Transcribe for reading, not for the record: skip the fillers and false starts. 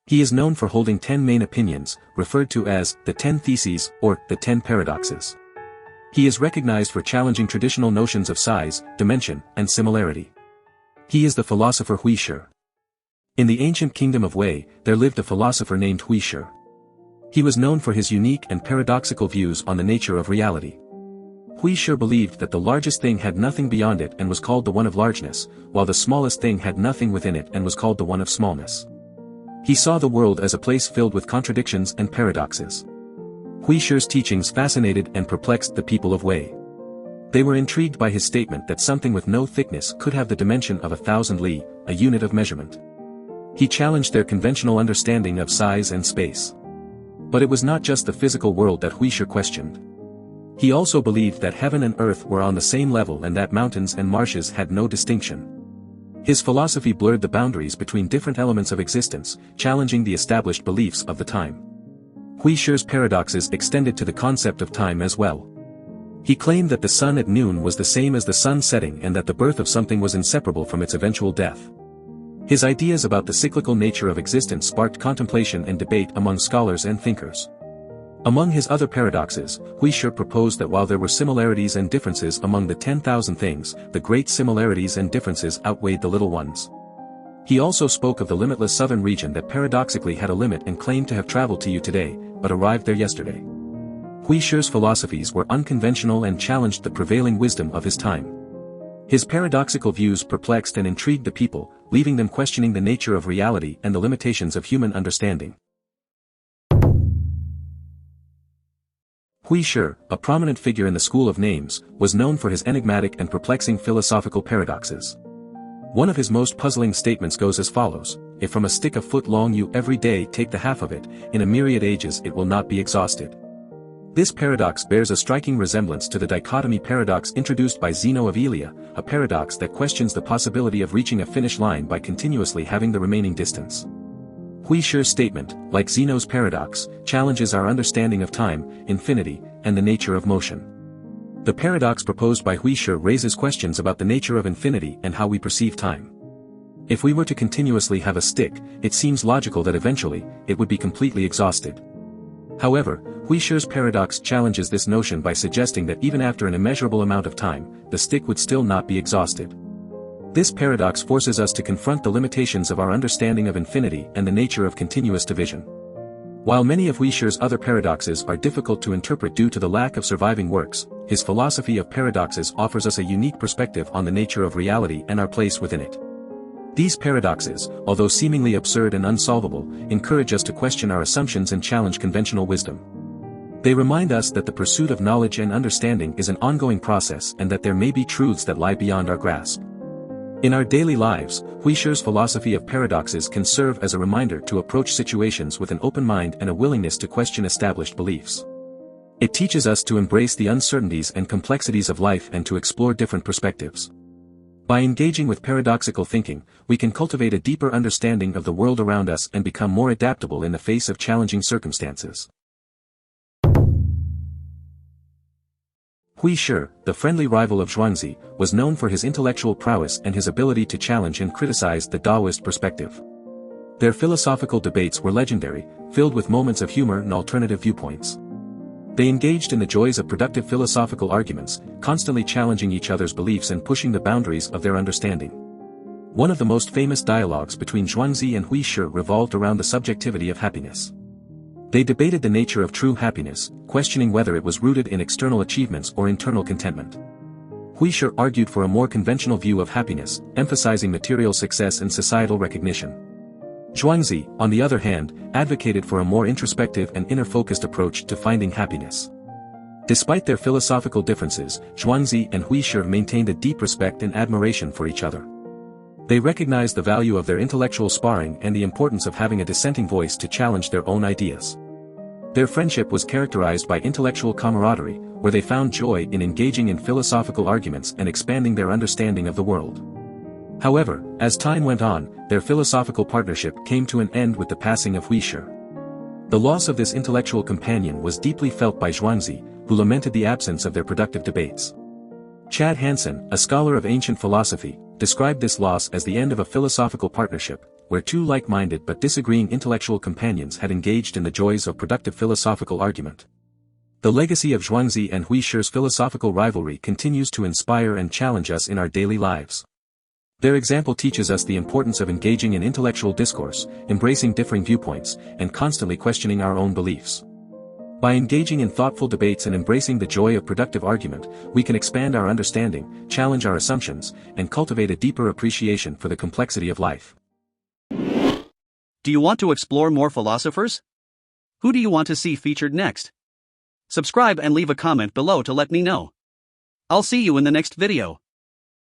He is known for holding 10 main opinions, referred to as the 10 Theses or the 10 Paradoxes. He is recognized for challenging traditional notions of size, dimension, and similarity. He is the philosopher Hui Shi. In the ancient kingdom of Wei, there lived a philosopher named Hui Shi. He was known for his unique and paradoxical views on the nature of reality. Hui Shi believed that the largest thing had nothing beyond it and was called the one of largeness, while the smallest thing had nothing within it and was called the one of smallness. He saw the world as a place filled with contradictions and paradoxes. Hui Shi's teachings fascinated and perplexed the people of Wei. They were intrigued by his statement that something with no thickness could have the dimension of 1,000 li, a unit of measurement. He challenged their conventional understanding of size and space. But it was not just the physical world that Hui Shi questioned. He also believed that heaven and earth were on the same level and that mountains and marshes had no distinction. His philosophy blurred the boundaries between different elements of existence, challenging the established beliefs of the time. Hui Shi's paradoxes extended to the concept of time as well. He claimed that the sun at noon was the same as the sun setting and that the birth of something was inseparable from its eventual death. His ideas about the cyclical nature of existence sparked contemplation and debate among scholars and thinkers. Among his other paradoxes, Hui Shi proposed that while there were similarities and differences among the 10,000 things, the great similarities and differences outweighed the little ones. He also spoke of the limitless southern region that paradoxically had a limit and claimed to have traveled to you today, but arrived there yesterday. Hui Shi's philosophies were unconventional and challenged the prevailing wisdom of his time. His paradoxical views perplexed and intrigued the people, leaving them questioning the nature of reality and the limitations of human understanding. Hui Shi, a prominent figure in the school of names, was known for his enigmatic and perplexing philosophical paradoxes. One of his most puzzling statements goes as follows: if from a stick a foot long you every day take the half of it, in a myriad ages it will not be exhausted. This paradox bears a striking resemblance to the dichotomy paradox introduced by Zeno of Elea, a paradox that questions the possibility of reaching a finish line by continuously having the remaining distance. Hui Shi's statement, like Zeno's paradox, challenges our understanding of time, infinity, and the nature of motion. The paradox proposed by Hui Shi raises questions about the nature of infinity and how we perceive time. If we were to continuously have a stick, it seems logical that eventually, it would be completely exhausted. However, Hui Shi's paradox challenges this notion by suggesting that even after an immeasurable amount of time, the stick would still not be exhausted. This paradox forces us to confront the limitations of our understanding of infinity and the nature of continuous division. While many of Hui Shi's other paradoxes are difficult to interpret due to the lack of surviving works, his philosophy of paradoxes offers us a unique perspective on the nature of reality and our place within it. These paradoxes, although seemingly absurd and unsolvable, encourage us to question our assumptions and challenge conventional wisdom. They remind us that the pursuit of knowledge and understanding is an ongoing process and that there may be truths that lie beyond our grasp. In our daily lives, Hui Shi's philosophy of paradoxes can serve as a reminder to approach situations with an open mind and a willingness to question established beliefs. It teaches us to embrace the uncertainties and complexities of life and to explore different perspectives. By engaging with paradoxical thinking, we can cultivate a deeper understanding of the world around us and become more adaptable in the face of challenging circumstances. Hui Shi, the friendly rival of Zhuangzi, was known for his intellectual prowess and his ability to challenge and criticize the Taoist perspective. Their philosophical debates were legendary, filled with moments of humor and alternative viewpoints. They engaged in the joys of productive philosophical arguments, constantly challenging each other's beliefs and pushing the boundaries of their understanding. One of the most famous dialogues between Zhuangzi and Hui Shi revolved around the subjectivity of happiness. They debated the nature of true happiness, questioning whether it was rooted in external achievements or internal contentment. Hui Shi argued for a more conventional view of happiness, emphasizing material success and societal recognition. Zhuangzi, on the other hand, advocated for a more introspective and inner-focused approach to finding happiness. Despite their philosophical differences, Zhuangzi and Hui Shi maintained a deep respect and admiration for each other. They recognized the value of their intellectual sparring and the importance of having a dissenting voice to challenge their own ideas. Their friendship was characterized by intellectual camaraderie, where they found joy in engaging in philosophical arguments and expanding their understanding of the world. However, as time went on, their philosophical partnership came to an end with the passing of Hui Shi. The loss of this intellectual companion was deeply felt by Zhuangzi, who lamented the absence of their productive debates. Chad Hansen, a scholar of ancient philosophy, described this loss as the end of a philosophical partnership, where two like-minded but disagreeing intellectual companions had engaged in the joys of productive philosophical argument. The legacy of Zhuangzi and Hui Shi's philosophical rivalry continues to inspire and challenge us in our daily lives. Their example teaches us the importance of engaging in intellectual discourse, embracing differing viewpoints, and constantly questioning our own beliefs. By engaging in thoughtful debates and embracing the joy of productive argument, we can expand our understanding, challenge our assumptions, and cultivate a deeper appreciation for the complexity of life. Do you want to explore more philosophers? Who do you want to see featured next? Subscribe and leave a comment below to let me know. I'll see you in the next video.